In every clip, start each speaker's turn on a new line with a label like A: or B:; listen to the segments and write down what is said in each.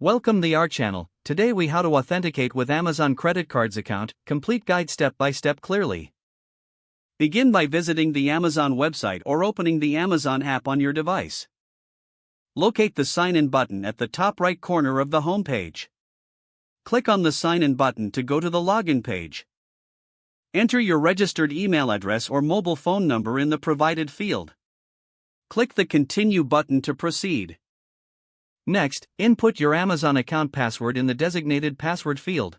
A: Welcome to our channel. Today we how to authenticate with Amazon credit cards account, complete guide step by step clearly. Begin by visiting the Amazon website or opening the Amazon app on your device. Locate the sign in button at the top right corner of the home page. Click on the sign in button to go to the login page. Enter your registered email address or mobile phone number in the provided field. Click the continue button to proceed. Next, input your Amazon account password in the designated password field.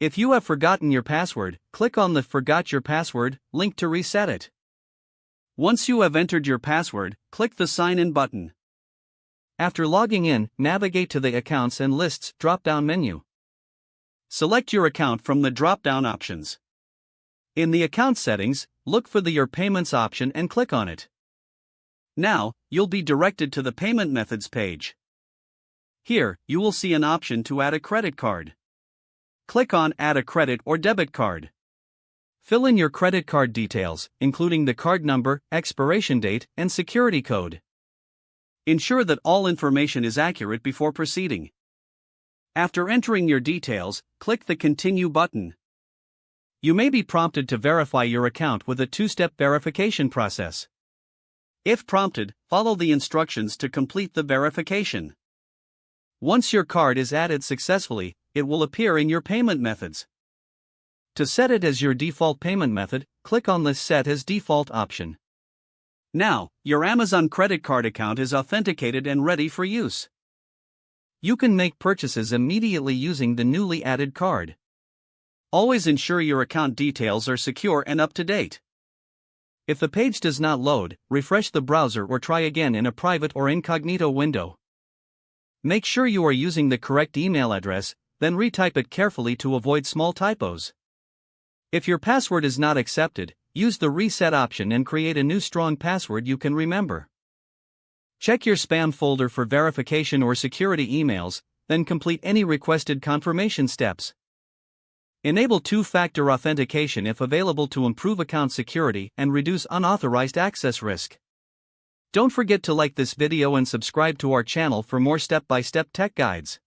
A: If you have forgotten your password, click on the Forgot Your Password link to reset it. Once you have entered your password, click the Sign In button. After logging in, navigate to the Accounts and Lists drop-down menu. Select your account from the drop-down options. In the account settings, look for the Your Payments option and click on it. Now, you'll be directed to the Payment Methods page. Here, you will see an option to add a credit card. Click on Add a credit or debit card. Fill in your credit card details, including the card number, expiration date, and security code. Ensure that all information is accurate before proceeding. After entering your details, click the Continue button. You may be prompted to verify your account with a two-step verification process. If prompted, follow the instructions to complete the verification. Once your card is added successfully, it will appear in your payment methods. To set it as your default payment method, click on the Set as Default option. Now, your Amazon credit card account is authenticated and ready for use. You can make purchases immediately using the newly added card. Always ensure your account details are secure and up to date. If the page does not load, refresh the browser or try again in a private or incognito window. Make sure you are using the correct email address, then retype it carefully to avoid small typos. If your password is not accepted, use the Reset option and create a new strong password you can remember. Check your spam folder for verification or security emails, then complete any requested confirmation steps. Enable two-factor authentication if available to improve account security and reduce unauthorized access risk. Don't forget to like this video and subscribe to our channel for more step-by-step tech guides.